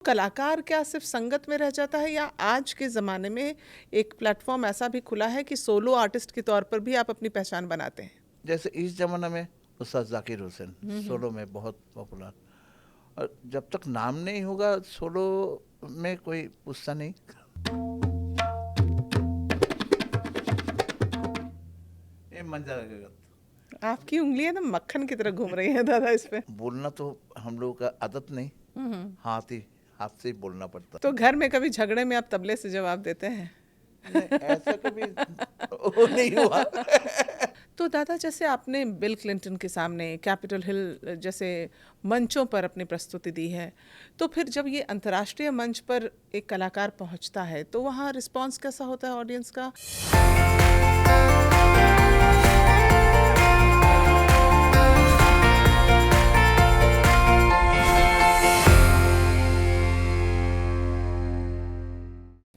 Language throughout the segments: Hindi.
कलाकार क्या सिर्फ संगत में रह जाता है, या आज के ज़माने में एक प्लेटफॉर्म ऐसा भी खुला है कि सोलो आर्टिस्ट के तौर पर भी आप अपनी पहचान बनाते हैं? जैसे इस जमाना में उस्ताद जाकिर हुसैन हम्म। सोलो में बहुत पॉपुलर। और जब तक नाम नहीं होगा सोलो में कोई पूछता नहीं। ये मंजा लगेगा। आपकी उंगलियां ना मक्खन की तरह घूम रही हैं दादा इस पे। बोलना तो हम लोगों का आदत नहीं, हम्म। हाथ से ही बोलना पड़ता। तो घर में कभी झगड़े में आप तबले से जवाब देते हैं? नहीं, ऐसा कभी वो नहीं हुआ। तो दादा, जैसे आपने बिल क्लिंटन के सामने, कैपिटल हिल जैसे मंचों पर अपनी प्रस्तुति दी है, तो फिर जब ये अंतर्राष्ट्रीय मंच पर एक कलाकार पहुंचता है तो वहाँ रिस्पांस कैसा होता है ऑडियंस का?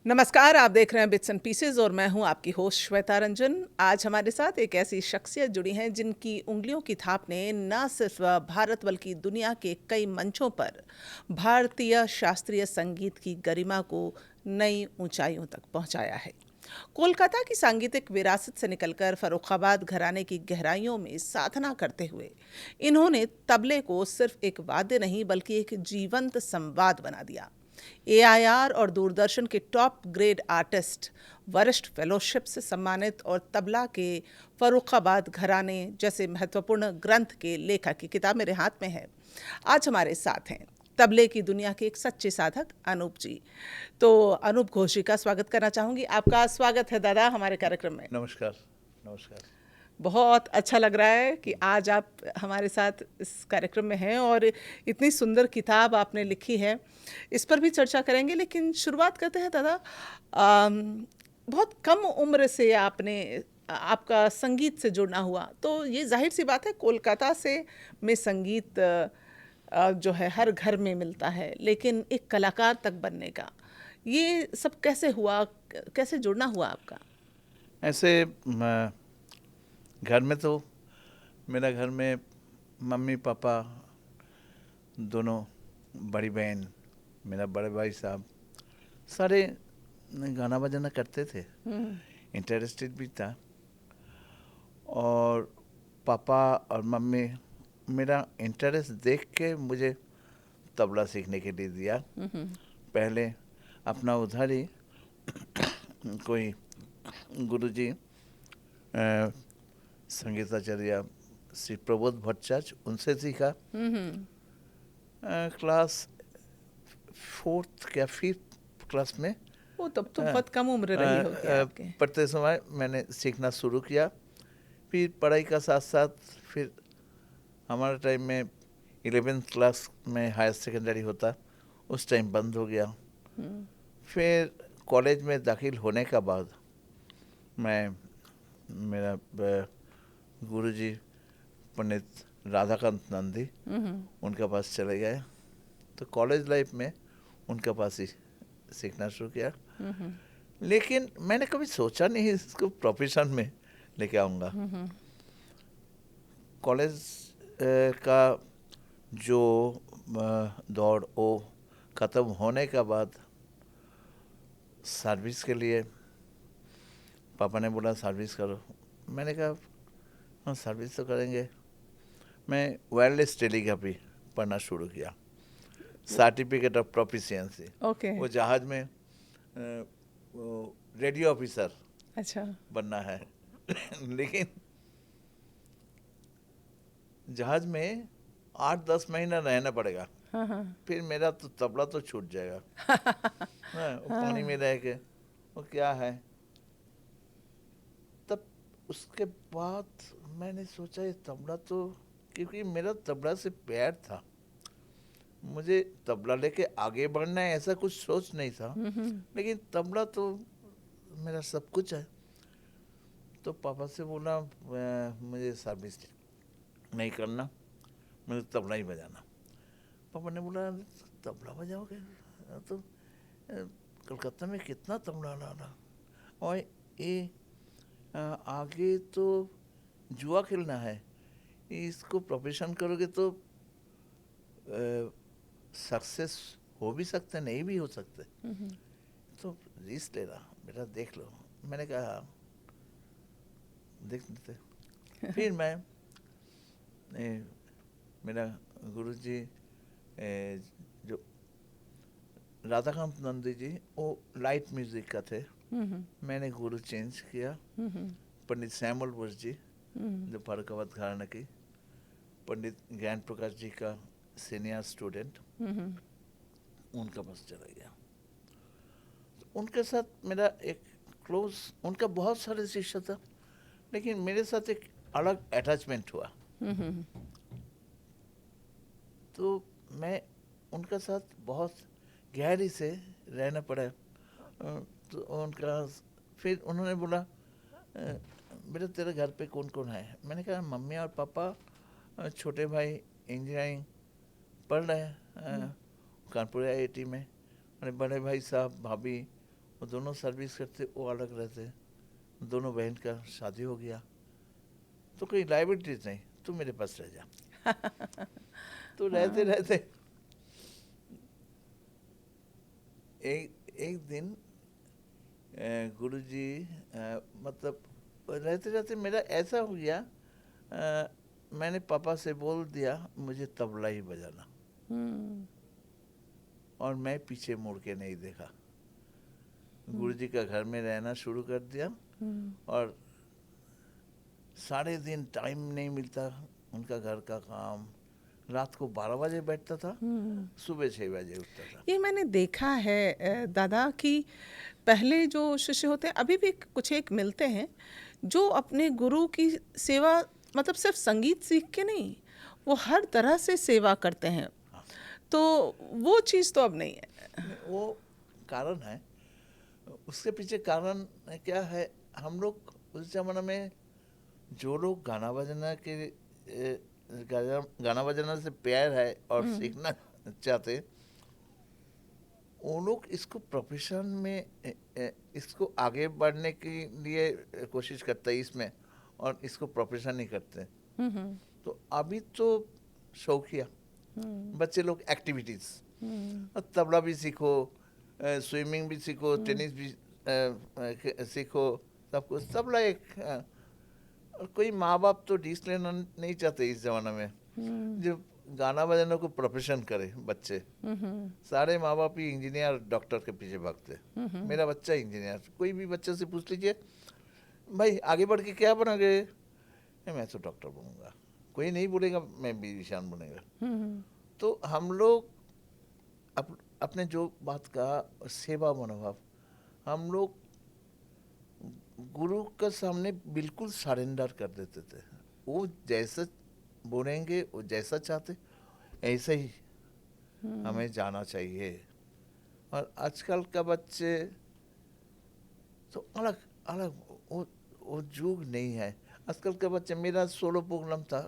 नमस्कार, आप देख रहे हैं बिट्स एंड पीसेज और मैं हूं आपकी होस्ट श्वेता रंजन। आज हमारे साथ एक ऐसी शख्सियत जुड़ी हैं जिनकी उंगलियों की थाप ने न सिर्फ भारत बल्कि दुनिया के कई मंचों पर भारतीय शास्त्रीय संगीत की गरिमा को नई ऊंचाइयों तक पहुंचाया है। कोलकाता की सांगीतिक विरासत से निकलकर फर्रुखाबाद घराने की गहराइयों में साधना करते हुए इन्होंने तबले को सिर्फ एक वाद्य नहीं बल्कि एक जीवंत संवाद बना दिया। एआईआर और दूरदर्शन के टॉप ग्रेड आर्टिस्ट, वरिष्ठ फेलोशिप से सम्मानित और तबला के फर्रुखाबाद घराने जैसे महत्वपूर्ण ग्रंथ के लेखक की किताब मेरे हाथ में है। आज हमारे साथ हैं तबले की दुनिया के एक सच्चे साधक अनूप जी। तो अनूप घोष जी का स्वागत करना चाहूंगी। आपका स्वागत है दादा हमारे कार्यक्रम में। नमस्कार। नमस्कार। बहुत अच्छा लग रहा है कि आज आप हमारे साथ इस कार्यक्रम में हैं और इतनी सुंदर किताब आपने लिखी है, इस पर भी चर्चा करेंगे। लेकिन शुरुआत करते हैं दादा। बहुत कम उम्र से आपका संगीत से जुड़ना हुआ, तो ये जाहिर सी बात है कोलकाता से में संगीत जो है हर घर में मिलता है, लेकिन एक कलाकार तक बनने का ये सब कैसे हुआ, कैसे जुड़ना हुआ आपका? ऐसे घर में तो मेरा घर में मम्मी पापा दोनों, बड़ी बहन, मेरा बड़े भाई साहब सारे गाना बजाना करते थे। इंटरेस्टेड भी था। और पापा और मम्मी मेरा इंटरेस्ट देख के मुझे तबला सीखने के लिए दिया। पहले अपना उधर ही कोई गुरुजी संगीताचार्य श्री प्रबोध भट्टाचार्य, उनसे सीखा। क्लास 4th या 5th क्लास में वो तब तो बहुत कम उम्र रही होगी आपके। पढ़ते समय मैंने सीखना शुरू किया। फिर पढ़ाई का साथ साथ फिर हमारे टाइम में 11th क्लास में हायर सेकेंडरी होता, उस टाइम बंद हो गया। फिर कॉलेज में दाखिल होने का बाद मैं मेरा गुरुजी पंडित राधाकांत नंदी, उनके पास चले गए। तो कॉलेज लाइफ में उनके पास ही सीखना शुरू किया। लेकिन मैंने कभी सोचा नहीं इसको प्रोफेशन में लेके आऊँगा। कॉलेज का जो दौड़ वो ख़त्म होने के बाद सर्विस के लिए पापा ने बोला सर्विस करो। मैंने कहा हाँ सर्विस तो करेंगे। मैं वायरलेस टेलीग्राफी पढ़ना शुरू किया, सर्टिफिकेट ऑफ प्रोफिशिएंसी। ओके। वो जहाज में रेडियो ऑफिसर अच्छा। बनना है। लेकिन जहाज में 8-10 महीना रहना पड़ेगा। हाँ। फिर मेरा तो तबला तो छूट जाएगा। हाँ, वो पानी में रह के वो क्या है। तब उसके बाद मैंने सोचा ये तबला तो, क्योंकि मेरा तबला से प्यार था, मुझे तबला लेके आगे बढ़ना है ऐसा कुछ सोच नहीं था। लेकिन तबला तो मेरा सब कुछ है। तो पापा से बोला मुझे सर्विस नहीं करना, मुझे तबला ही बजाना। पापा ने बोला तबला बजाओगे तो कलकत्ता में कितना तबला लाना, और ये आगे तो जुआ खेलना है, इसको प्रोफेशन करोगे तो सक्सेस हो भी सकते, नहीं भी हो सकते। तो रिस्क ले रहा, बेटा देख लो। मैंने कहा देख लेते। फिर मैं मेरा गुरुजी जो राधाकांत नंदी जी, वो लाइट म्यूजिक का थे। मैंने गुरु चेंज किया। पंडित श्यामल बोस जी जो फरुखाबाद घराना की, पंडित ज्ञान प्रकाश जी का सीनियर स्टूडेंट, उनका पास चला गया। तो उनके साथ मेरा एक क्लोज, उनका बहुत सारे शिष्य था, लेकिन मेरे साथ एक अलग अटैचमेंट हुआ। तो मैं उनका साथ बहुत गहरी से रहना पड़ा। तो उनका फिर उन्होंने बोला बेटा तेरे घर पे कौन कौन है? मैंने कहा मम्मी और पापा, छोटे भाई इंजीनियरिंग पढ़ रहे हैं कानपुर IIT में, और बड़े भाई साहब भाभी वो दोनों सर्विस करते, वो अलग रहते। दोनों बहन का शादी हो गया, तो कोई लाइबिलिटीज नहीं, तू मेरे पास रह जा। तो रहते रहते एक दिन गुरुजी मतलब रहते रहते मेरा ऐसा हो गया, मैंने पापा से बोल दिया मुझे तबला ही बजाना, और मैं पीछे मुड़ के नहीं देखा। गुरुजी का घर में रहना शुरू कर दिया, और सारे दिन टाइम नहीं मिलता, उनका घर का काम। रात को 12 बजे बैठता था, सुबह 6 बजे उठता था। ये मैंने देखा है दादा कि पहले जो शिष्य होते हैं, अभी भी कुछ एक मिलते हैं जो अपने गुरु की सेवा मतलब सिर्फ संगीत सीख के नहीं, वो हर तरह से सेवा करते हैं। हाँ। तो वो चीज़ तो अब नहीं है। वो कारण है, उसके पीछे कारण क्या है? हम लोग उस जमाने में जो लोग गाना बजाना के गाना बजाना से प्यार है और सीखना चाहते, वो लोग इसको प्रोफेशन में इसको आगे बढ़ने के लिए कोशिश करते हैं इसमें, और इसको प्रोफेशन नहीं करते। तो अभी तो शौकिया बच्चे लोग एक्टिविटीज, तबला भी सीखो, स्विमिंग भी सीखो, टेनिस भी सीखो, सब कुछ। तबला एक और कोई माँ बाप तो रिस्क लेना नहीं चाहते इस जमाने में, जो गाना बजाना को प्रोफेशन करे बच्चे। सारे माँ बाप ही इंजीनियर डॉक्टर के पीछे भागते। मेरा बच्चा इंजीनियर, कोई भी बच्चे से पूछ लीजिए भाई आगे बढ़ के क्या बनोगे? मैं तो डॉक्टर बनूंगा। कोई नहीं बोलेगा मैं म्यूजिशियन बनेगा। तो हम लोग अपने जो बात का सेवा मनोभाव, हम लोग गुरु के सामने बिल्कुल सरेंडर कर देते थे। वो जैसा बोलेंगे, वो जैसा चाहते ऐसे ही हमें जाना चाहिए। और आजकल का बच्चे तो अलग अलग, वो जुग नहीं है आजकल का बच्चे। मेरा सोलो प्रोग्राम था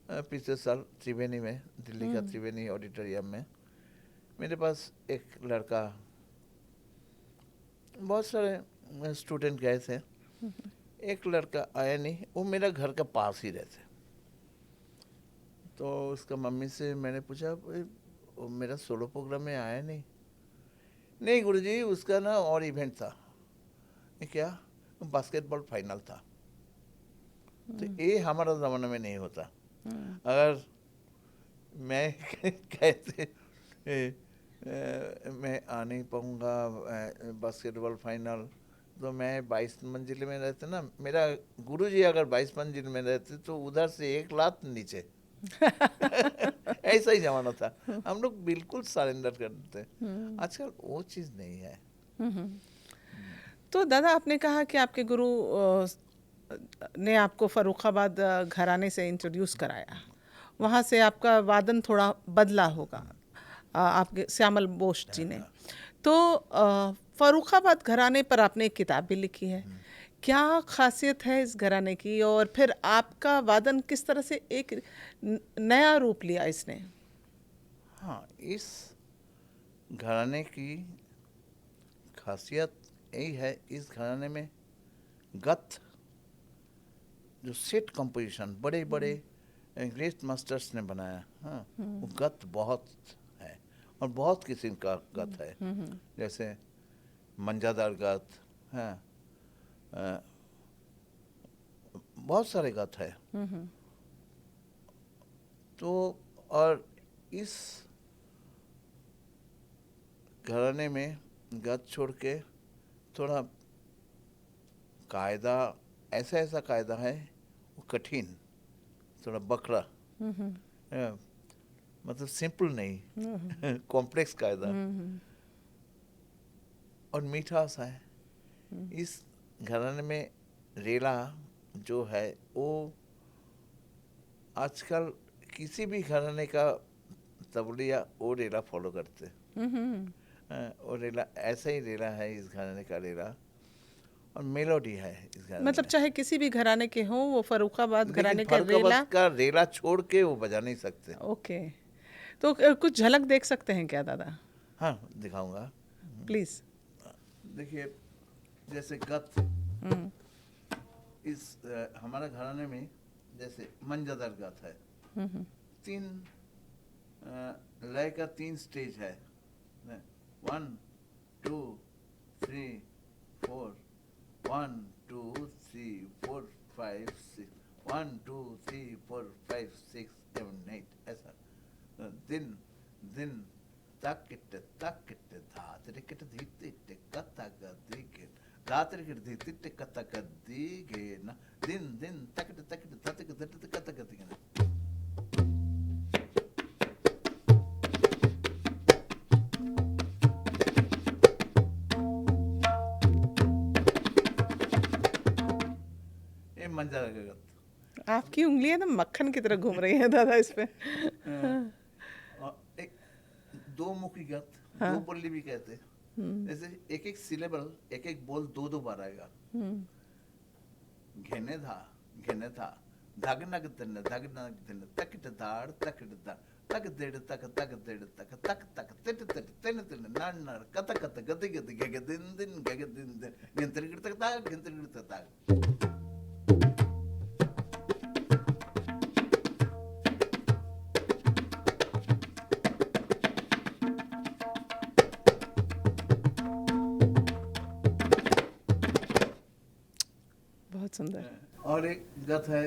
पिछले साल त्रिवेणी में, दिल्ली का त्रिवेणी ऑडिटोरियम में। मेरे पास एक लड़का, बहुत सारे स्टूडेंट गए थे, एक लड़का आया नहीं, वो मेरा घर का पास ही रहते। तो उसका मम्मी से मैंने पूछा वो मेरा सोलो प्रोग्राम में आया नहीं। नहीं गुरुजी, उसका ना और इवेंट था। क्या? बास्केटबॉल फाइनल था। तो ये हमारा ज़माने में नहीं होता। अगर मैं कहते मैं आ नहीं पाऊँगा बास्केटबॉल फाइनल, तो मैं 22 मंजिल में रहते ना, मेरा गुरुजी अगर 22 मंजिल में रहते तो उधर से एक लात नीचे। ऐसा ही जमाना था, हम लोग बिल्कुल सरेंडर कर देते। आजकल वो चीज़ नहीं है। तो दादा आपने कहा कि आपके गुरु ने आपको फरुखाबाद घराने से इंट्रोड्यूस कराया, वहाँ से आपका वादन थोड़ा बदला होगा आपके श्यामल बोस जी ने। तो फरुखाबाद घराने पर आपने एक किताब भी लिखी है, क्या खासियत है इस घराने की, और फिर आपका वादन किस तरह से एक नया रूप लिया इसने? हाँ, इस घराने की खासियत यही है, इस घराने में गत जो सेट कंपोजिशन बड़े बड़े ग्रेट मास्टर्स ने बनाया, हाँ, वो गत बहुत है। और बहुत किस्म का गत है, जैसे मंजादार गत है, बहुत सारे गत है। तो और इस घराने में गत छोड़ के थोड़ा कायदा, ऐसा कायदा है वो कठिन, थोड़ा बकरा, मतलब सिंपल नहीं, कॉम्प्लेक्स कायदा, और मीठा सा है। इस घराने में रेला जो है वो आजकल किसी भी घराने का तबलिया वो रेला फॉलो करते हैं। और रेला ऐसा ही रेला है इस घराने का रेला, और मेलोडी है इस घराने मतलब में। चाहे किसी भी घराने के हों, वो फर्रुखाबाद लेकिन घराने का रेला। फर्रुखाबाद का रेला छोड़ के वो बजा नहीं सकते। ओके, तो कुछ झलक देख सकते हैं क्या दादा? हाँ, दिखाऊंगा, प्लीज। देखिए, जैसे गत इस हमारे घराने में जैसे मंजादार गत है, 3 लय का 3 स्टेज है, 1 2 3 4, 1 2 3 4 5 6, 1 2 3 4 5 6 7 8, ऐसा। दिन दिन ताकिट धातरिकिट धीतिट कतक दिगे धातरिकिट धीतिट कतक दिगे ना, दिन दिन तकिट तकिट धतक धतक कतक दिगे ना। ये मंजर गगत। आपकी उंगलियां तो मक्खन की तरह घूम रही हैं दादा इस पे। और एक 2 मुखी गत, 2 बोली भी कहते हैं। जैसे एक एक सिलेबल, एक एक बोल 2 बार आएगा। घेने था धागनग तन तकिट दाड़ तकिट दाड़ तक देड़ तक देड़ तक तिट तिट तिन तिन नाड़ नाड़ कत कत गति गति गग दिन दिन गग दिन दिन गिनतर गिरतक ताग गिनतर गिरतक ताग। बहुत सुंदर। और एक गत है,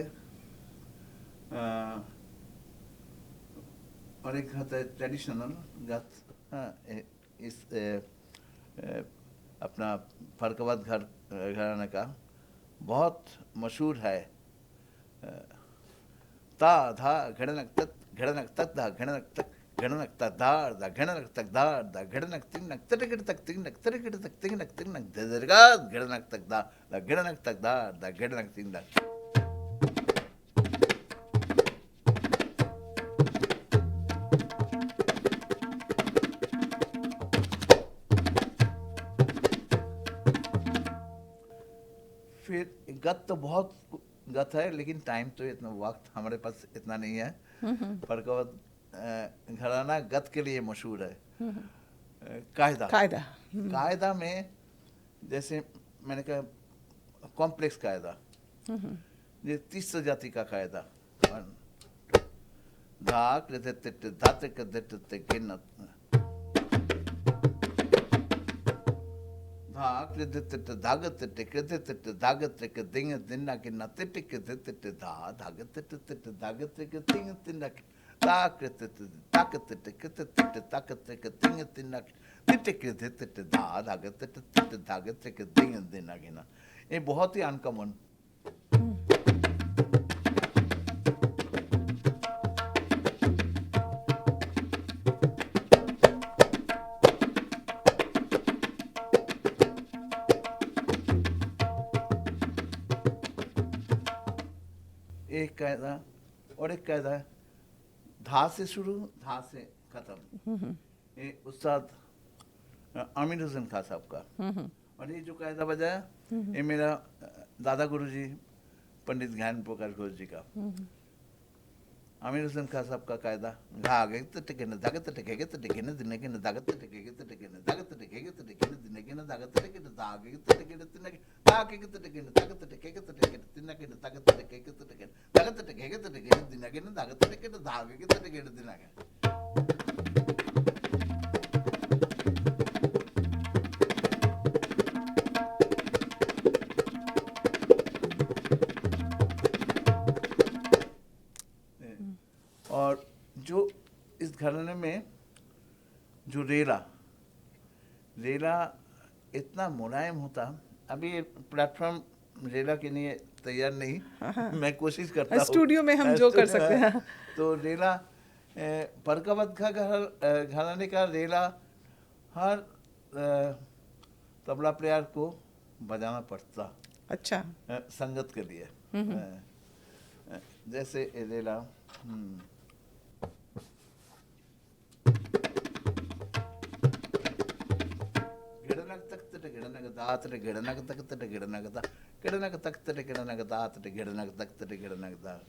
और एक गत है ट्रेडिशनल गत। हाँ, इस अपना फर्रुखाबाद घराना का बहुत मशहूर है। ता धा घड़नक तक धा घड़नक तक घड़नक ता दार दा घड़नक तक दार दा घड़नक तिंगनक तटगिट तक तिंगनक तटगिट तक तिंगनक तिंगनक दरगाद घड़नक तक दा दा घड़नक तक दार दा घड़नक तिंगनक। फिर गत तो बहुत गत है, लेकिन टाइम तो इतना, वक्त हमारे पास इतना नहीं है। फर्रुखाबाद घराना गत के लिए मशहूर है। कायदा कायदा। कायदा में जैसे मैंने कहा कॉम्प्लेक्स कायदा, ये 30 जाति का कायदा। धाक धातक गिनत धागत धागत दिंग दिना गिना तिटिक धा धागत धागत तिंग तिना ताकत ताकत ताकत तिंग तिना तिटिक धा धागत धागत दिंग दिना गिना। ये बहुत ही अनकॉमन। एक कायदा और एक कायदा है धा से शुरू धा से खत्म। ये उस्ताद आमिर हुसैन खान साहब का। और ये जो कायदा बजाया ये मेरा दादा गुरुजी पंडित ज्ञान प्रकाश घोष जी का। आमिर हुसैन खान साहब का कायदा घागे टिके न धागत टिके टिके न दिन के न धागत टिके टिके न धागत टिके टिके न दिन के न धागत टिके न धागे टिके न दिन के धागे टिके न धागत टिके टिके दिन के न धागत टिके टिके धागत टिके टिके न दिन के न धागत टिके न धागे टिके न दिन के। जो रेला रेला इतना मुलायम होता। अभी ये प्लेटफॉर्म रेला के लिए तैयार नहीं, मैं कोशिश करता हूँ स्टूडियो में हम जो कर सकते हैं। तो रेला परकावत का घराने का रेला हर तबला प्लेयर को बजाना पड़ता अच्छा। संगत के लिए। जैसे रेला गिड़नक तक गिड़नक दात गिड़नक तक गिड़नक दा गिड़नक तक गिड़नक दात गिड़नक तक गिड़नक दा।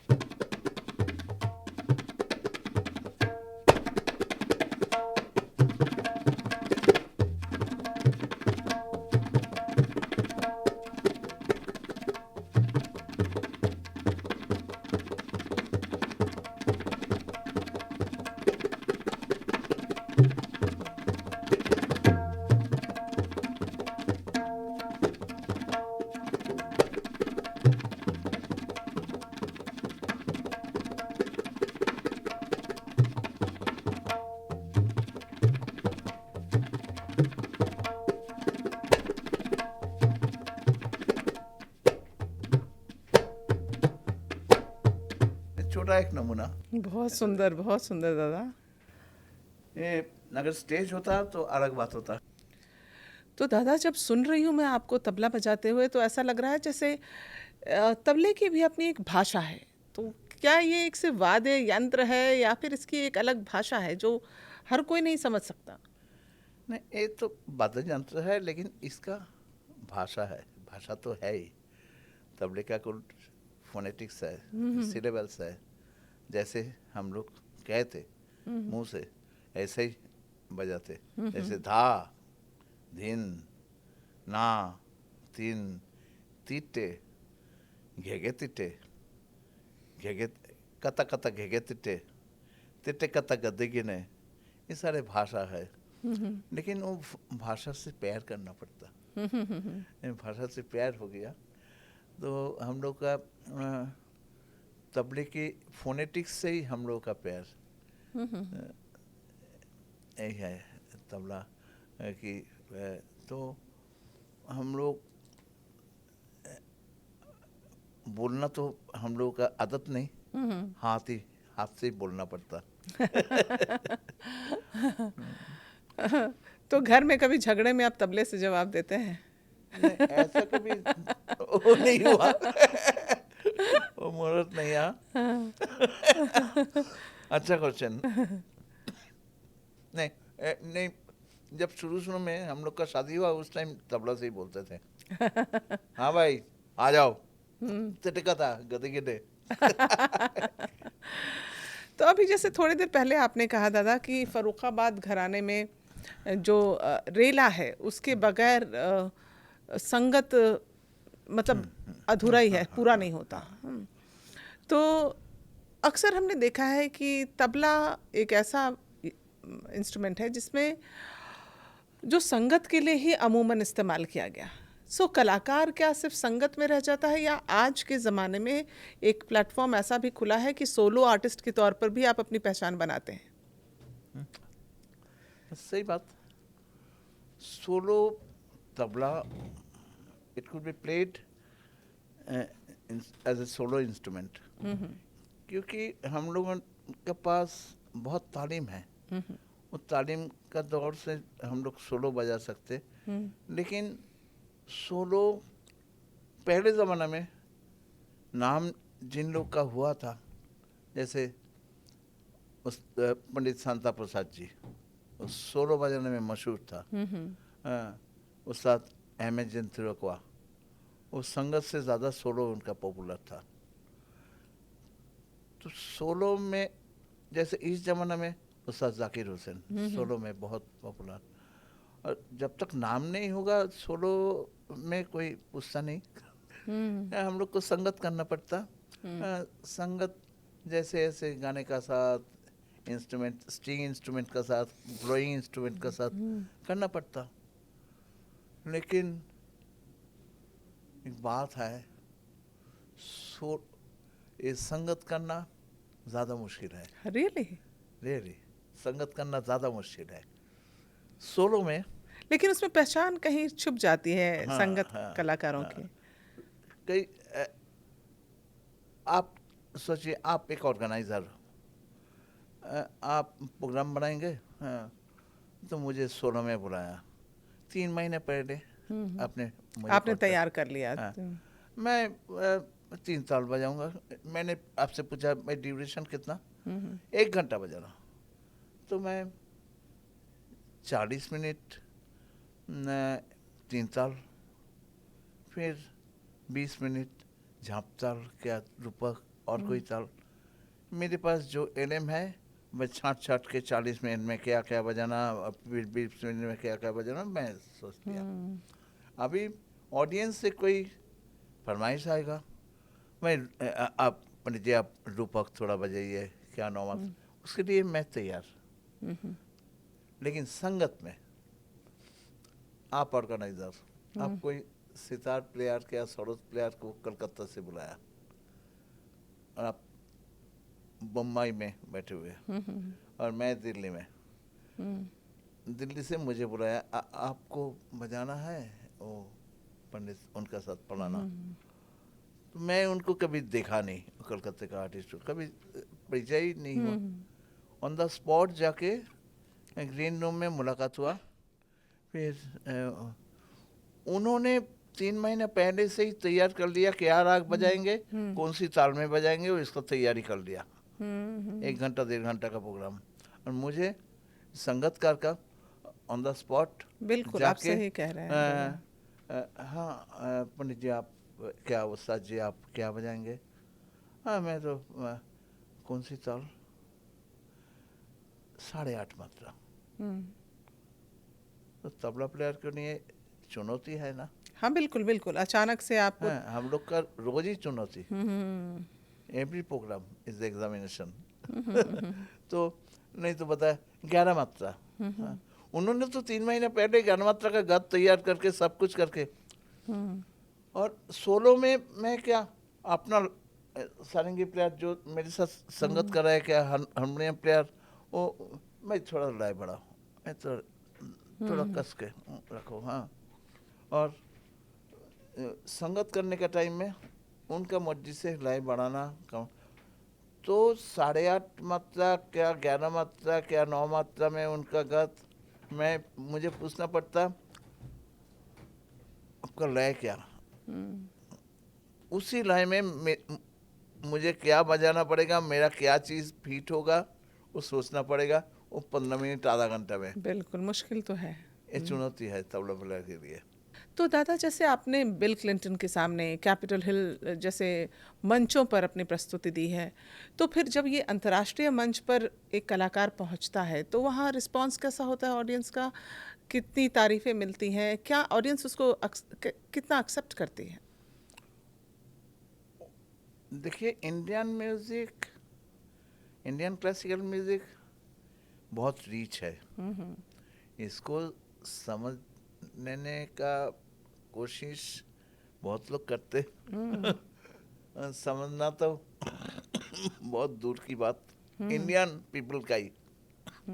छोटा एक नमूना। बहुत सुंदर दादा। ये अगर स्टेज होता तो अलग बात होता। तो दादा जब सुन रही हूँ मैं आपको तबला बजाते हुए तो ऐसा लग रहा है जैसे तबले की भी अपनी एक भाषा है। तो क्या ये एक सिर्फ वाद्य यंत्र है या फिर इसकी एक अलग भाषा है जो हर कोई नहीं समझ सकता? नहीं, ये तो वाद्य यंत्र है लेकिन इसका भाषा है। भाषा तो है ही। तबले का कुछ फोनेटिक्स है, सिलेबल्स है। जैसे हम लोग कहते मुंह से ऐसे ही बजाते। जैसे धा धिन ना तीन तीटे घेगे तिटे घेगे कता कता घेगे तिटे तिटे कता गद्दे गिने, ये सारे भाषा है। लेकिन वो भाषा से प्यार करना पड़ता। भाषा से प्यार हो गया तो हम लोग का तबले की फोनेटिक्स से ही हम लोग का प्यार यही है तबला की। तो हम लोग बोलना तो हम लोग का आदत नहीं, हाथ से ही बोलना पड़ता। तो घर में कभी झगड़े में आप तबले से जवाब देते हैं? नहीं, ऐसा कभी वो नहीं हुआ। वो मुहूर्त नहीं आया। अच्छा क्वेश्चन। नहीं, जब शुरू में हम लोग का शादी हुआ उस टाइम तबला से ही बोलते थे। हाँ भाई आ जाओ, टिका था गदे गिडे। तो अभी जैसे थोड़ी देर पहले आपने कहा दादा कि फर्रुखाबाद घराने में जो रेला है उसके बगैर संगत मतलब अधूरा ही है, पूरा नहीं होता। तो अक्सर हमने देखा है कि तबला एक ऐसा इंस्ट्रूमेंट है जिसमें जो संगत के लिए ही अमूमन इस्तेमाल किया गया। सो कलाकार क्या सिर्फ संगत में रह जाता है या आज के ज़माने में एक प्लेटफॉर्म ऐसा भी खुला है कि सोलो आर्टिस्ट के तौर पर भी आप अपनी पहचान बनाते हैं? सही बात। Solo tabla it could be played as a solo instrument, क्योंकि हम लोगों के पास बहुत तालीम है। उस तालीम का दौर से हम लोग सोलो बजा सकते। लेकिन सोलो पहले ज़माना में नाम जिन लोग का हुआ था, जैसे उस पंडित शांता प्रसाद जी, उस सोलो बजाने में मशहूर था। उस्ताद अहमद जन तिरकवा, उस संगत से ज़्यादा सोलो उनका पॉपुलर था। तो सोलो में जैसे इस ज़माना में उस्ताद जाकिर हुसैन सोलो में बहुत पॉपुलर। और जब तक नाम नहीं होगा सोलो में कोई पूछता नहीं। हम लोग को संगत करना पड़ता। संगत जैसे ऐसे गाने का साथ इंस्ट्रूमेंट, स्ट्रिंग इंस्ट्रूमेंट का साथ, ब्लोइंग इंस्ट्रूमेंट का साथ करना पड़ता। लेकिन एक बात है, ये संगत करना ज़्यादा मुश्किल है। रियली रियली संगत करना ज़्यादा मुश्किल है। सोलो में लेकिन उसमें पहचान कहीं छुप जाती है हाँ संगत हाँ कलाकारों हाँ की। कई आप सोचिए, आप एक ऑर्गेनाइजर, आप प्रोग्राम बनाएंगे, हाँ, तो मुझे सोलो में बुलाया 3 महीने पहले, आपने मुझे आपने कॉन्टेक्ट, तैयार कर लिया। हाँ, मैं 3 साल बजाऊंगा। मैंने आपसे पूछा मैं ड्यूरेशन कितना, 1 घंटा बजाना, तो मैं 40 मिनट 3 साल, फिर 20 मिनट झाँप ताल, क्या रूपक और कोई ताल। मेरे पास जो एलएम है, मैं छाँट छाँट के 40 मिनट में क्या क्या बजाना, फिर 20 मिनट में क्या क्या बजाना, मैं सोच लिया। अभी ऑडियंस से कोई फरमाइश आएगा, मैं आप पंडित जी आप रूपक थोड़ा बजाइए, क्या नौमत, उसके लिए मैं तैयार। लेकिन संगत में आप ऑर्गेनाइजर, आप कोई सितार प्लेयर या सरोद प्लेयर को कलकत्ता से बुलाया और आप बम्बई में बैठे हुए और मैं दिल्ली में, दिल्ली से मुझे बुलाया, आपको बजाना है वो पंडित उनका साथ पढ़ाना। तो मैं उनको कभी देखा नहीं, कलकत्ते का आर्टिस्ट कभी परिचय ही नहीं हुआ। ऑन द स्पॉट जाके ग्रीन रूम में मुलाकात हुआ। फिर उन्होंने 3 महीने पहले से ही तैयार कर लिया क्या राग बजाएंगे, कौन सी ताल में बजाएंगे, और इसका तैयारी कर लिया। 1 घंटा 1.5 घंटा का प्रोग्राम, और मुझे संगतकार का ऑन द स्पॉट बिल्कुल, आप जाके सही कह रहे हैं। हाँ पंडित जी आप क्या, उस्ताद जी आप क्या बजाएंगे, हाँ मैं तो कौन सी ताल, 8.5 मात्रा। तो तबला प्लेयर के लिए चुनौती है ना। हाँ, बिल्कुल, बिल्कुल, अचानक से आपको। हाँ, हम लोग का रोज ही चुनौती, एवरी प्रोग्राम इज एग्जामिनेशन। तो नहीं तो पता है 11 मात्रा, हाँ, उन्होंने तो 3 महीने पहले 11 मात्रा का गद तैयार करके सब कुछ करके, और सोलो में मैं क्या अपना सारंगी प्लेयर जो मेरे साथ संगत कर रहा है, क्या हारमोनियम प्लेयर, वो मैं थोड़ा लाए बड़ा, मैं तो थोड़ा कस के रखो, हाँ। और संगत करने का टाइम में उनका मर्जी से लाए बढ़ाना कम, तो 8.5 मात्रा क्या 11 मात्रा क्या 9 मात्रा में उनका गत, मैं मुझे पूछना पड़ता आपका लय क्या, उसी लय में मुझे क्या बजाना पड़ेगा, मेरा क्या चीज़ फिट होगा, वो सोचना पड़ेगा, वो 15 मिनट आधा घंटा में। बिल्कुल मुश्किल तो है। ये चुनौती है तबला प्लेयर के लिए। तो दादा, जैसे आपने बिल क्लिंटन के सामने, कैपिटल हिल जैसे मंचों पर अपनी प्रस्तुति दी है, तो फिर जब ये अंतर्राष्ट्रीय मंच पर एक कलाकार पहुंचता है तो वहाँ रिस्पांस कैसा होता है ऑडियंस का? कितनी तारीफ़ें मिलती हैं? क्या ऑडियंस उसको कितना एक्सेप्ट करती है? देखिए, Indian music, Indian classical music बहुत रीच है, इसको समझने का कोशिश बहुत लोग करते समझना तो बहुत दूर की बात, इंडियन पीपल का ही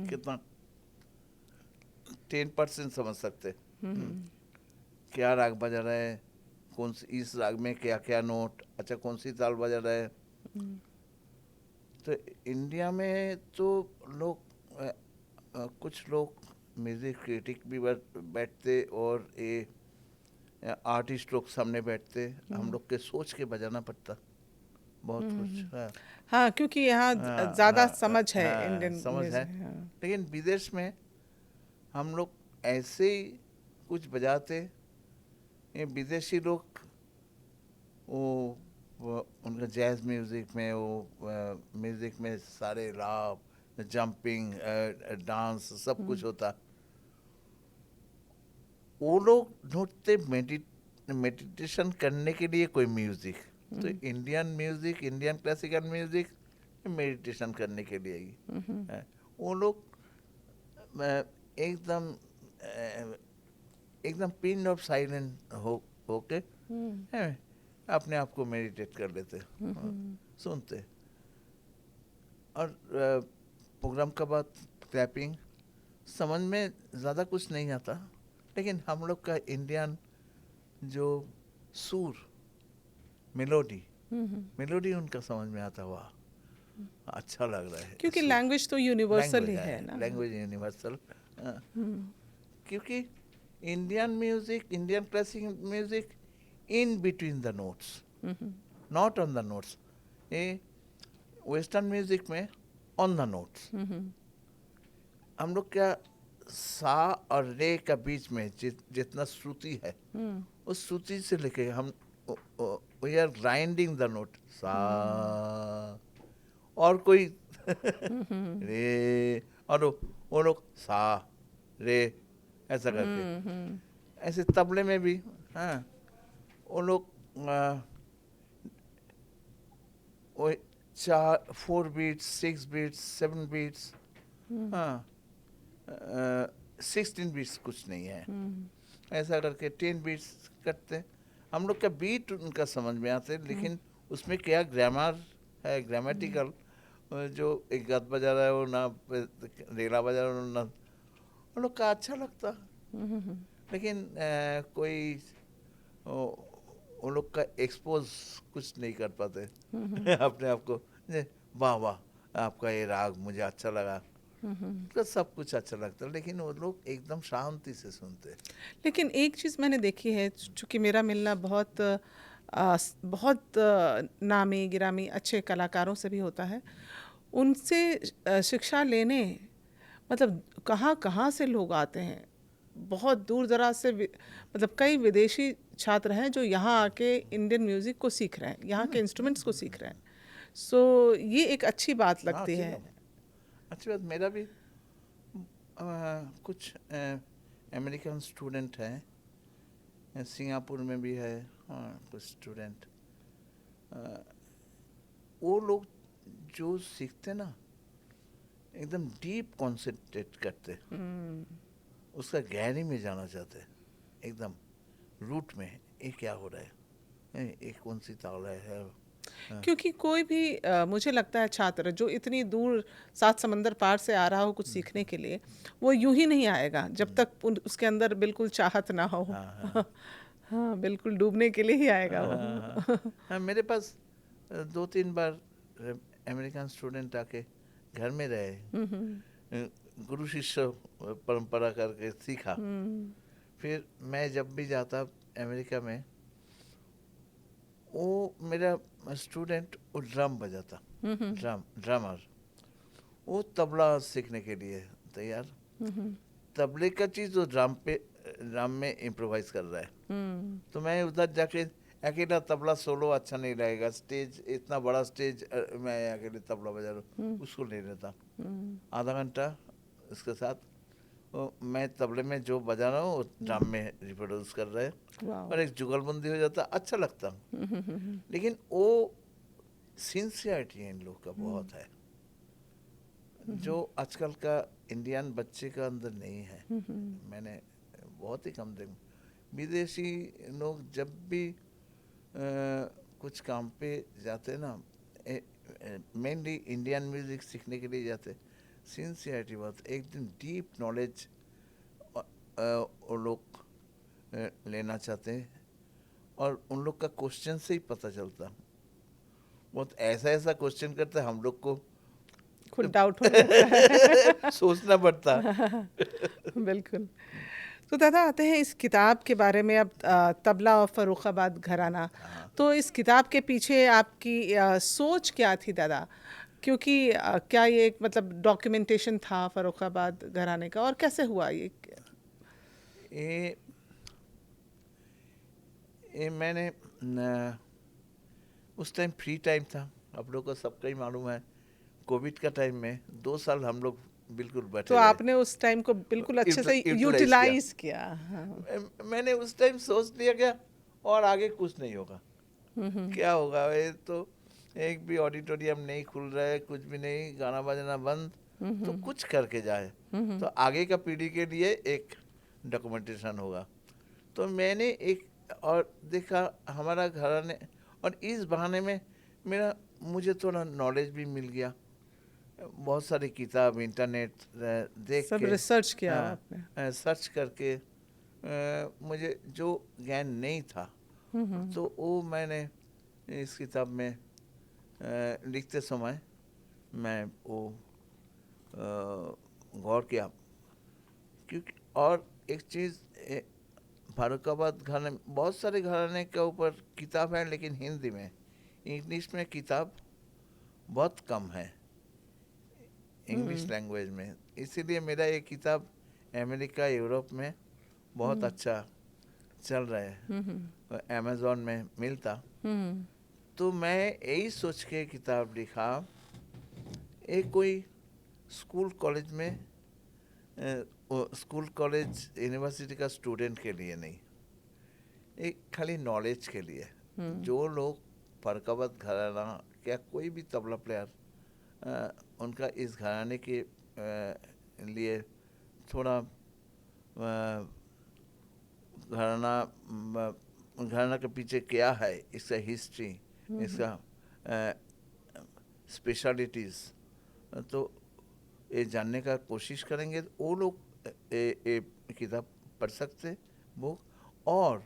कितना 10% समझ सकते, क्या राग बजा रहा है, कौन सी इस राग में क्या क्या नोट, अच्छा कौन सी ताल बजा रहा है। तो इंडिया में तो लोग कुछ लोग म्यूजिक क्रिटिक भी बैठते, और ये आर्टिस्ट लोग सामने बैठते, हम लोग के सोच के बजाना पड़ता बहुत कुछ, हाँ हाँ, क्योंकि यहाँ हाँ ज़्यादा हाँ समझ है हाँ, इंडियन समझ है। म्यूजिक। हाँ। लेकिन विदेश में हम लोग ऐसे ही कुछ बजाते, ये विदेशी लोग वो उनका जैज म्यूजिक में, वो म्यूजिक में सारे राव जंपिंग डांस सब कुछ होता, वो लोग ढूंढते मेडिटेशन करने के लिए कोई म्यूजिक। तो Indian music, Indian classical music meditation करने के लिए ही है। वो लोग एकदम एकदम पिन ऑफ साइलेंट होके हैं, अपने आप को मेडिटेट कर लेते, सुनते। और प्रोग्राम के बाद क्लैपिंग, समझ में ज़्यादा कुछ नहीं आता, लेकिन हम लोग का इंडियन जो सुर, मेलोडी उनका समझ में आता हुआ अच्छा लग रहा है। क्योंकि लैंग्वेज तो यूनिवर्सल ही लैंग्वेज है है, ना। Language universal. क्योंकि Indian music, Indian classic music in between the notes, not on the notes. ये वेस्टर्न म्यूजिक में ऑन द नोट्स। हम लोग क्या सा और रे का बीच में जितना श्रुति है, उस श्रुति से लेके हम we are grinding the note सा, और कोई रे, और वो लोग सा रे ऐसा करके। ऐसे तबले में भी, हाँ, वो लोग वो 4 बीट्स, 6 बीट्स, 7 बीट्स, हाँ, 16 बीट्स कुछ नहीं है, ऐसा करके 10 बीट्स करते। हम लोग का बीट उनका समझ में आते, लेकिन उसमें क्या ग्रामर है, ग्रामेटिकल, जो एक गद बजा रहा है वो ना रेला बजा रहा है ना, उन लोग का अच्छा लगता। लेकिन कोई उन लोग का एक्सपोज कुछ नहीं कर पाते अपने आप को, वाह वाह आपका ये राग मुझे अच्छा लगा, तो सब कुछ अच्छा लगता है, लेकिन वो लोग एकदम शांति से सुनते। लेकिन एक चीज़ मैंने देखी है, चूँकि मेरा मिलना बहुत नामी गिरामी अच्छे कलाकारों से भी होता है, उनसे शिक्षा लेने, मतलब कहाँ कहाँ से लोग आते हैं, बहुत दूर दराज से मतलब कई विदेशी छात्र हैं जो यहाँ आके इंडियन म्यूज़िक को सीख रहे हैं, यहाँ के इंस्ट्रूमेंट्स को सीख रहे हैं। सो ये एक अच्छी बात लगती है। अच्छी बात। मेरा भी कुछ अमेरिकन स्टूडेंट हैं, सिंगापुर में भी है, कुछ स्टूडेंट, वो लोग जो सीखते ना एकदम डीप कॉन्सेंट्रेट करते, उसका गहरी में जाना चाहते, एकदम रूट में ये क्या हो रहा है, ये कौन सी ताल है। क्योंकि कोई भी मुझे लगता है छात्र जो इतनी दूर 7 समंदर पार से आ रहा हो कुछ सीखने के लिए, वो यूं ही नहीं आएगा जब तक उसके अंदर बिल्कुल चाहत ना हो। हाँ, बिल्कुल डूबने के लिए ही आएगा वो। हाँ, मेरे पास 2-3 बार अमेरिकन स्टूडेंट आके घर में रहे, गुरु शिष्य परंपरा करके सीखा। फिर मैं जब भी जाता अमेरिका में, वो मेरा स्टूडेंट वो ड्रम बजाता, ड्रमर, वो तबला सीखने के लिए तैयार, तबले का चीज़ वो ड्रम में इम्प्रोवाइज कर रहा है। तो मैं उधर जाके अकेला तबला सोलो अच्छा नहीं लगेगा, स्टेज इतना बड़ा स्टेज मैं अकेले तबला बजा रहा हूँ, उसको नहीं रहता। आधा घंटा उसके साथ मैं तबले में जो बजा रहा हूँ ड्रम में रिप्रोड्यूस कर रहे हैं, और एक जुगलबंदी हो जाता, अच्छा लगता। लेकिन वो सिंसियरिटी इन लोग का बहुत है, जो आजकल का इंडियन बच्चे का अंदर नहीं है। मैंने बहुत ही कम देखा, विदेशी लोग जब भी कुछ काम पे जाते ना, मेनली इंडियन म्यूजिक सीखने के लिए जाते, सिंसियरिटी बहुत, एकदम डीप नॉलेज वो लोग लेना चाहते हैं, और उन लोग का क्वेश्चन से ही पता चलता, बहुत ऐसा ऐसा क्वेश्चन करते हम लोग को खुद डाउट होने लगता है। सोचना पड़ता। बिल्कुल। तो दादा आते हैं इस किताब के बारे में अब, तबला और फर्रुखाबाद घराना। तो इस किताब के पीछे आपकी सोच क्या थी दादा? क्योंकि क्या ये एक मतलब डॉक्यूमेंटेशन था फर्रुखाबाद घराने का, और कैसे हुआ ये? मैंने उस टाइम फ्री टाइम था, आप लोगों को सबका ही मालूम है, कोविड का टाइम में 2 साल हम लोग बिल्कुल बैठे तो रहे। आपने उस टाइम को बिल्कुल अच्छे से यूटिलाइज किया। हाँ। मैंने उस टाइम सोच लिया क्या, और आगे कुछ नहीं होगा, क्या होगा, ये तो एक भी ऑडिटोरियम नहीं खुल रहा है, कुछ भी नहीं, गाना बजाना बंद, तो कुछ करके जाए तो आगे का पीढ़ी के लिए एक डॉक्यूमेंटेशन होगा। तो मैंने एक और देखा हमारा घराने, और इस बहाने में मुझे थोड़ा नॉलेज भी मिल गया। बहुत सारी किताब इंटरनेट देख सब के, रिसर्च किया हाँ, आपने। सर्च करके मुझे जो ज्ञान नहीं था तो वो मैंने इस किताब में लिखते समय मैं वो गौर किया। क्योंकि और एक चीज़, फारुखाबाद घराने, बहुत सारे घराने के ऊपर किताब है लेकिन हिंदी में, इंग्लिश में किताब बहुत कम है, इंग्लिश लैंग्वेज में। इसीलिए मेरा ये किताब अमेरिका यूरोप में बहुत अच्छा चल रहा है, अमेज़ॉन में मिलता। तो मैं यही सोच के किताब लिखा, एक कोई स्कूल कॉलेज में स्कूल कॉलेज यूनिवर्सिटी का स्टूडेंट के लिए नहीं, एक खाली नॉलेज के लिए। जो लोग फरकाबाद घराना या कोई भी तबला प्लेयर, उनका इस घराने के लिए थोड़ा घराना के पीछे क्या है, इसका हिस्ट्री, इसका स्पेशलिटीज़, तो ये जानने का कोशिश करेंगे तो वो लोग ये किताब पढ़ सकते बुक। और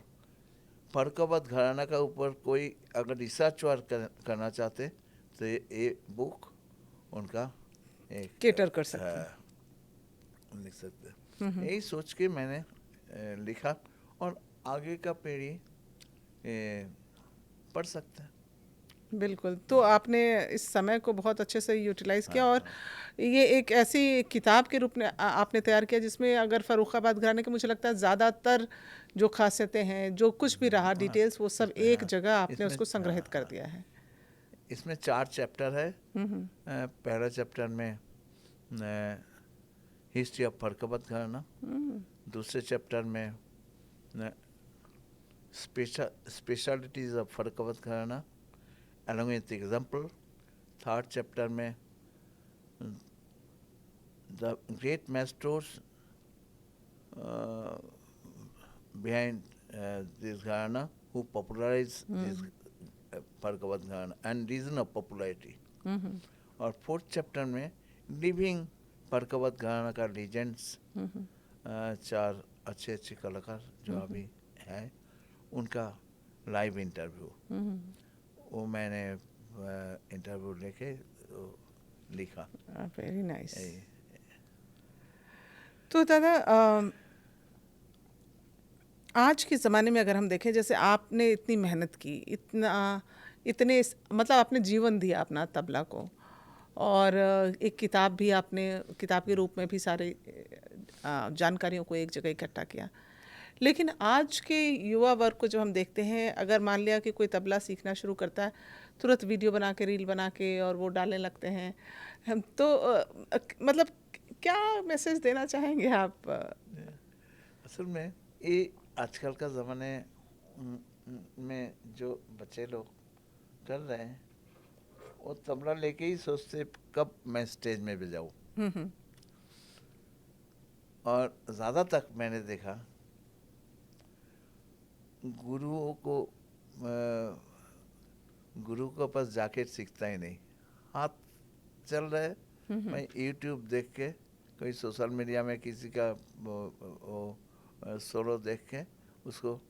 फरकाबाद घराना का ऊपर कोई अगर रिसर्च वर्क करना चाहते तो ये बुक उनका एक केटर कर सकते हैं। लिख सकते। यही सोच के मैंने लिखा, और आगे का पीढ़ी पढ़ सकते हैं। बिल्कुल, तो आपने इस समय को बहुत अच्छे से यूटिलाइज़ किया, हाँ, और ये एक ऐसी किताब के रूप में आपने तैयार किया जिसमें अगर फर्रुखाबाद घराने के, मुझे लगता है ज़्यादातर जो खासियतें हैं, जो कुछ भी रहा डिटेल्स, वो सब इसमें, एक जगह आपने इसमें, उसको संग्रहित कर दिया है। इसमें 4 चैप्टर है। पहला चैप्टर में हिस्ट्री ऑफ फरकाबाद घराना, दूसरे चैप्टर में स्पेशलिटीज ऑफ फरकाबाद घराना along with example, third chapter में the great maestros behind this gharana who popularized this Farrukhabad घराना and reason of popularity। और फोर्थ चैप्टर में लिविंग फरकाबाद घराना का लीजेंड्स, 4 अच्छे अच्छे कलाकार जो अभी हैं, उनका लाइव इंटरव्यू, वो मैंने इंटरव्यू लेके लिखा। Very nice. तो दादा, आज के ज़माने में अगर हम देखें, जैसे आपने इतनी मेहनत की, इतने मतलब आपने जीवन दिया अपना तबला को, और एक किताब भी आपने किताब के रूप में भी सारे जानकारियों को एक जगह इकट्ठा किया, लेकिन आज के युवा वर्ग को जब हम देखते हैं, अगर मान लिया कि कोई तबला सीखना शुरू करता है, तुरंत वीडियो बना के, रील बना के और वो डालने लगते हैं, हम तो मतलब क्या मैसेज देना चाहेंगे आप? असल में ये आजकल का ज़माने में जो बच्चे लोग कर रहे हैं, वो तबला लेके ही सोचते कब मैं स्टेज में भी जाऊँ। और ज़्यादा तक मैंने देखा गुरु के पास जाके सीखता ही नहीं, हाथ चल रहा है, मैं यूट्यूब देख के, कोई सोशल मीडिया में किसी का वो सोलो देख के उसको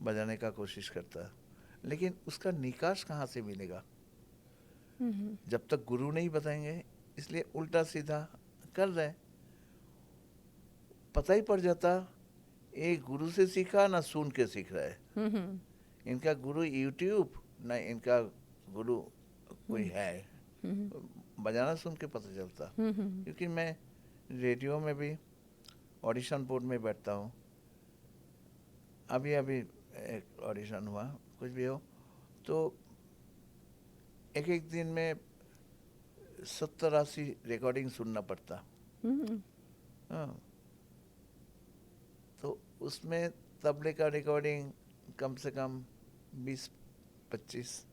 बजाने का कोशिश करता है, लेकिन उसका निकास कहाँ से मिलेगा जब तक गुरु नहीं बताएंगे। इसलिए उल्टा सीधा कर रहे, पता ही पड़ जाता ये गुरु से सीखा ना सुन के सीख रहा है। इनका गुरु यूट्यूब ना इनका गुरु कोई है, बजाना सुन के पता चलता। क्योंकि मैं रेडियो में भी ऑडिशन बोर्ड में बैठता हूँ, अभी एक ऑडिशन हुआ, कुछ भी हो, तो एक दिन में 70-80 रिकॉर्डिंग सुनना पड़ता। हाँ, तो उसमें तबले का रिकॉर्डिंग कम से कम 20-25,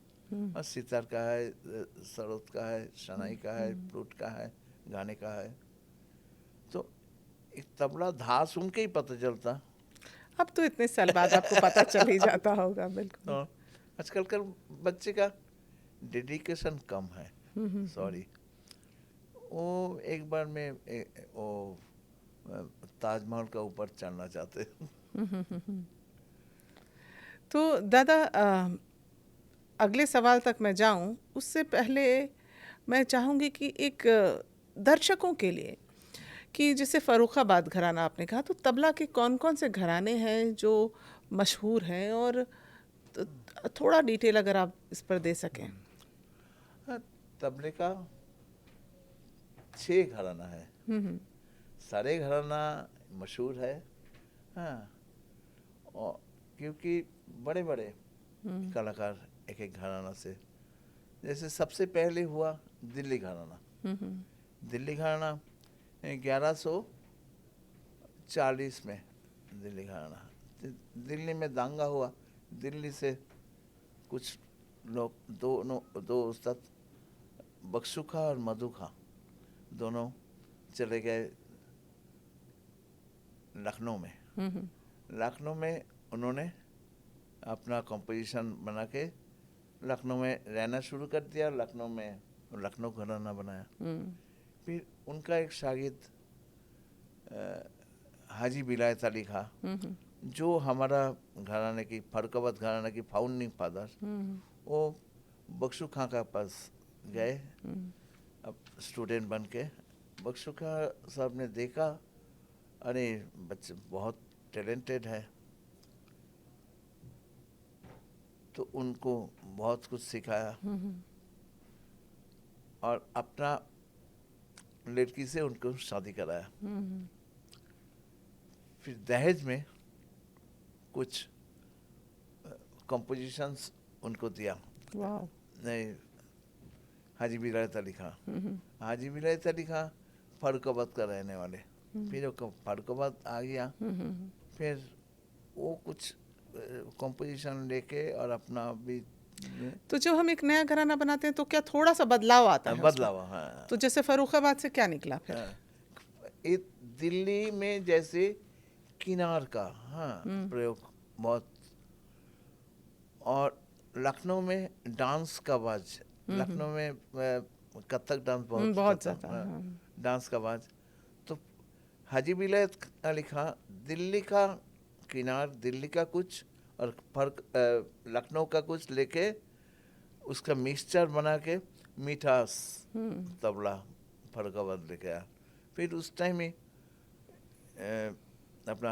और सितार का है, सरोद का है, शनाई का है, फ्लूट का है, गाने का है। तो एक तबला धा सुन के ही पता चलता। अब तो इतने साल बाद आपको पता चल ही जाता होगा। बिल्कुल। आजकल का बच्चे का डेडिकेशन कम है, सॉरी, वो एक बार में वो ताजमहल का ऊपर चढ़ना चाहते। तो दादा अगले सवाल तक मैं जाऊं उससे पहले मैं चाहूँगी कि एक दर्शकों के लिए कि जैसे फ़र्रुखाबाद घराना आपने कहा, तो तबला के कौन-कौन से घराने हैं जो मशहूर हैं, और थोड़ा डिटेल अगर आप इस पर दे सकें। हाँ, तबले का 6 घराना है। सारे घराना मशहूर है। हाँ, और क्योंकि बड़े बड़े कलाकार एक एक घराना से, जैसे सबसे पहले हुआ दिल्ली घराना। दिल्ली घराना 1140 में दिल्ली घराना, दिल्ली में दांगा हुआ। दिल्ली से कुछ लोग दो उस्ताद बख्शू खां और मधु खां दोनों चले गए लखनऊ में। लखनऊ में उन्होंने अपना कंपोजिशन बना के लखनऊ में रहना शुरू कर दिया। लखनऊ में लखनऊ घराना बनाया। फिर उनका एक शागिर्द हाजी विलायत अली खां, जो हमारा घराने की फर्रुखाबाद घराना की फाउंडिंग फादर, वो बख्शू खां का पास गए अब स्टूडेंट बन के। बख्शू खां साहब ने देखा, अरे बच्चे बहुत टैलेंटेड है, तो उनको बहुत कुछ सिखाया और अपना लड़की से उनको शादी कराया। फिर दहेज में कुछ कंपोजिशंस उनको दिया। नहीं, हाजी विलायत अली खां। हाजी विलायत अली खां फर्रुखाबाद का रहने वाले। फिर वो फर्रुखाबाद आ गया। फिर वो कुछ कंपोजिशन लेके और अपना भी तो जब हम एक नया घराना बनाते हैं तो क्या थोड़ा सा बदलाव आता है उसमें? बदलाव। हाँ, तो जैसे फर्रुखाबाद से क्या निकला फिर? हाँ, दिल्ली में जैसे किनार का प्रयोग बहुत, और लखनऊ में डांस का बाज। लखनऊ में कथक डांस बहुत बहुत होता था। ज़्यादा, डांस का बाज। तो हाजी विलायत अली खां दिल्ली का किनार, दिल्ली का कुछ और लखनऊ का कुछ लेके उसका मिक्सचर बना के मिठास तबला फर्रुखाबाद लेके आया। फिर उस टाइम में अपना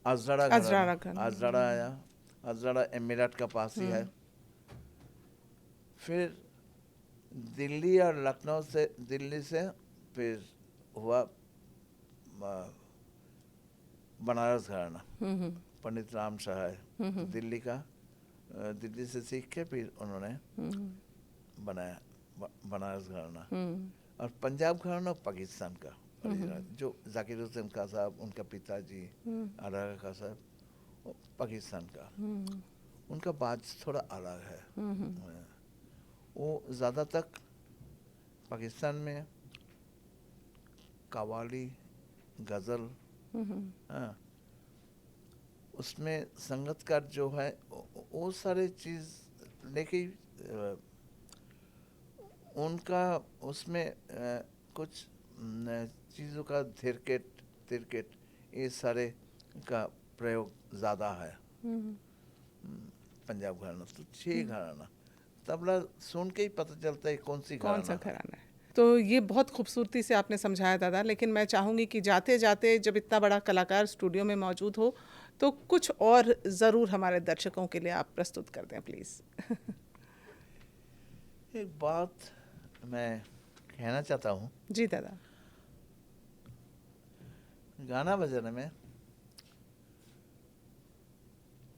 अजराड़ा आया। अजराड़ा एमिरेट का पास ही है। फिर दिल्ली और लखनऊ से, दिल्ली से फिर हुआ बनारस घराना। पंडित राम शाह है दिल्ली का। दिल्ली से सीख के फिर उन्होंने बनाया बनारस घराना। और पंजाब घराना पाकिस्तान का, जो जाकिर हुसैन खां साहब, उनका पिताजी आरा खां साहब, पाकिस्तान का। उनका बाज थोड़ा अलग है। वो ज़्यादा तक पाकिस्तान में कव्वाली, गज़ल, हाँ, उसमें संगीतकार जो है वो सारे चीज़ लेके उनका उसमें कुछ चीज़ों का तिरकेट ये सारे का प्रयोग ज़्यादा है। पंजाब घराना तो 6 घराना, तबला सुन के ही पता चलता है कौन सा घराना है। तो ये बहुत खूबसूरती से आपने समझाया दादा, लेकिन मैं चाहूँगी कि जाते जाते जब इतना बड़ा कलाकार स्टूडियो में मौजूद हो तो कुछ और ज़रूर हमारे दर्शकों के लिए आप प्रस्तुत कर दें प्लीज़। एक बात मैं कहना चाहता हूँ। जी दादा। गाना बजाने में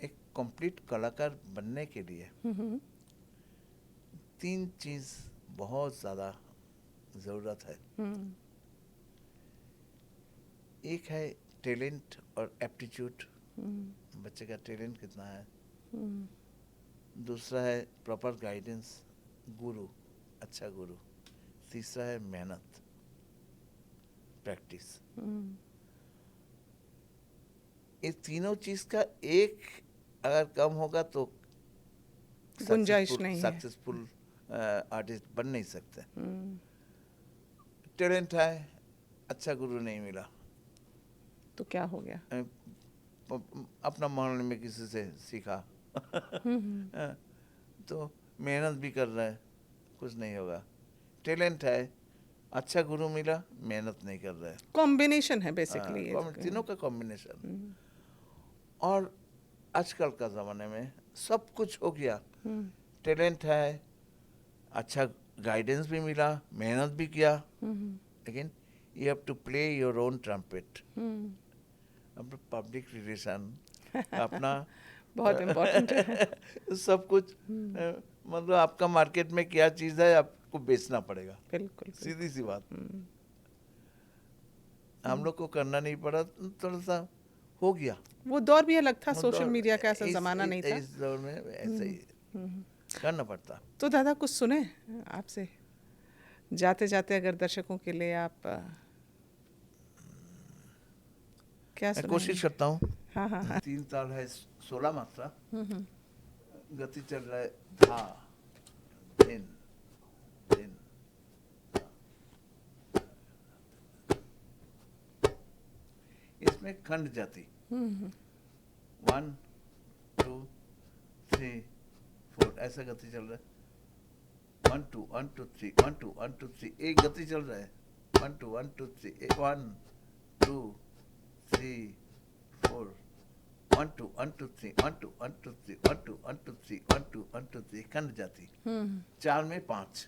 एक कंप्लीट कलाकार बनने के लिए 3 चीज़ बहुत ज़्यादा ज़रूरत है। एक है टैलेंट और एप्टीट्यूड, बच्चे का टैलेंट कितना है। दूसरा है प्रॉपर गाइडेंस, गुरु, अच्छा गुरु। तीसरा है मेहनत, प्रैक्टिस। ये तीनों चीज़ का एक अगर कम होगा तो गुंजाइश नहीं है। सक्सेसफुल आर्टिस्ट बन नहीं सकते। टैलेंट है, अच्छा गुरु नहीं मिला, तो क्या हो गया? अपना मोहल्ले में किसी से सीखा। तो मेहनत भी कर रहा है, कुछ नहीं होगा। टैलेंट है, अच्छा गुरु मिला, मेहनत नहीं कर रहा है। कॉम्बिनेशन है बेसिकली ये। तीनों का कॉम्बिनेशन। और आजकल का ज़माने में सब कुछ हो गया। टैलेंट है, अच्छा गाइडेंस भी मिला, मेहनत भी किया, लेकिन you have to play your own trumpet. अपना पब्लिक रिलेशन अपना बहुत इम्पोर्टेंट है। सब कुछ मतलब आपका मार्केट में क्या चीज़ है आपको बेचना पड़ेगा। बिल्कुल सीधी सी बात। हम लोग को करना नहीं पड़ा, थोड़ा सा हो गया। वो दौर भी अलग था, वो सोशल दौर- मीडिया का ऐसा जमाना नहीं था। इस दौर में ऐसा ही करना पड़ता। तो दादा कुछ सुने आपसे जाते जाते, अगर दर्शकों के लिए आप क्या मैं सुनाएंगे? कोशिश करता हूँ। हाँ हाँ हाँ। 3 ताल है, 16 मात्रा, गति चल रहा है धा दिन दिन। इसमें खंड जाती 1 2 3 4 ऐसा गति चल रहा है। 1 2 1 2 3 1 2 1 2 3 एक गति चल रहा है। 1 2 1 2 3 1 2 3 4 1 2 1 2 3 1 2 1 2 3 1 2 1 2 3 1 2 1 2 3 खंड जाती। 4 में 5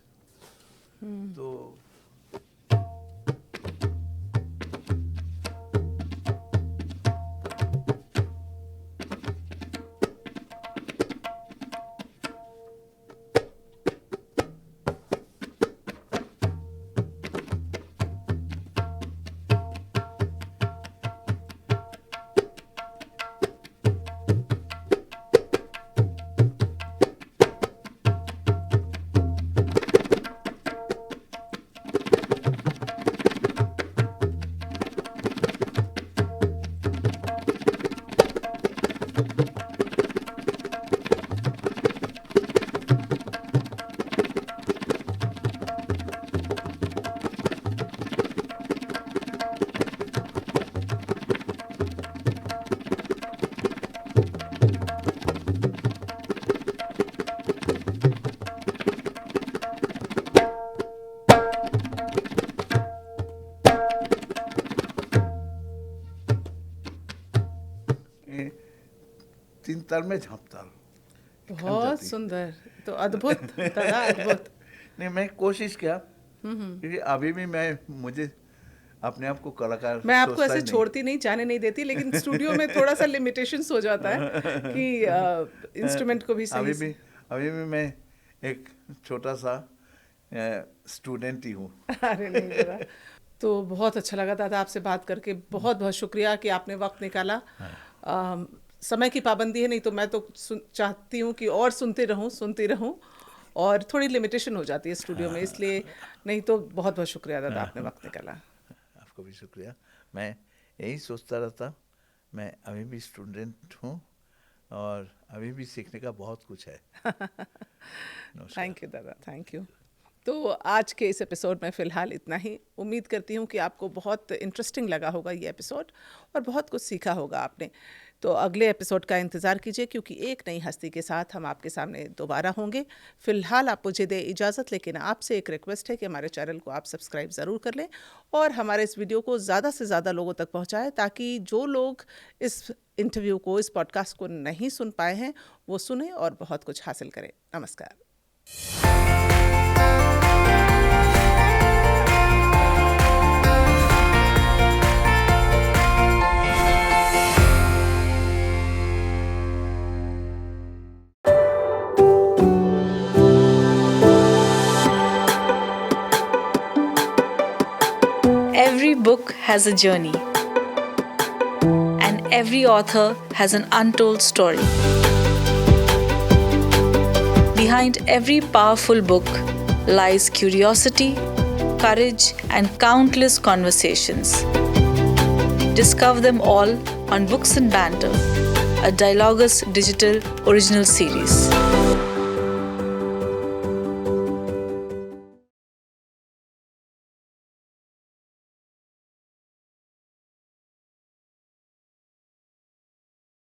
तो ये 3 ताल में झाँप ताल। बहुत जाती। सुंदर, तो अद्भुत दादा, अद्भुत। नहीं, मैं कोशिश किया क्योंकि अभी भी मुझे अपने आप को कलाकार मैं आपको सोचता ऐसे ही नहीं। छोड़ती नहीं, जाने नहीं देती, लेकिन स्टूडियो में थोड़ा सा लिमिटेशंस हो जाता है कि इंस्ट्रूमेंट को भी अभी सही भी मैं एक छोटा सा स्टूडेंट ही हूँ। अरे नहीं दादा, तो बहुत अच्छा लगा दादा आपसे बात करके। बहुत बहुत शुक्रिया कि आपने वक्त निकाला। समय की पाबंदी है, नहीं तो मैं तो चाहती हूँ कि और सुनती रहूँ, और थोड़ी लिमिटेशन हो जाती है स्टूडियो में, इसलिए। नहीं तो बहुत बहुत शुक्रिया दादा, आपने वक्त निकाला। आपको भी शुक्रिया। मैं यही सोचता रहता, मैं अभी भी स्टूडेंट हूँ और अभी भी सीखने का बहुत कुछ है। थैंक यू दादा, थैंक यू। तो आज के इस एपिसोड में फ़िलहाल इतना ही। उम्मीद करती हूँ कि आपको बहुत इंटरेस्टिंग लगा होगा ये एपिसोड, और बहुत कुछ सीखा होगा आपने। तो अगले एपिसोड का इंतज़ार कीजिए, क्योंकि एक नई हस्ती के साथ हम आपके सामने दोबारा होंगे। फ़िलहाल आप मुझे दे इजाज़त, लेकिन आपसे एक रिक्वेस्ट है कि हमारे चैनल को आप सब्सक्राइब ज़रूर कर लें, और हमारे इस वीडियो को ज़्यादा से ज़्यादा लोगों तक पहुँचाएँ, ताकि जो लोग इस इंटरव्यू को, इस पॉडकास्ट को नहीं सुन पाए हैं, वो सुने और बहुत कुछ हासिल करें। नमस्कार। Every book has a journey, and every author has an untold story. Behind every powerful book lies curiosity, courage, and countless conversations. Discover them all on Books and Banter, a Dialogus Digital original series.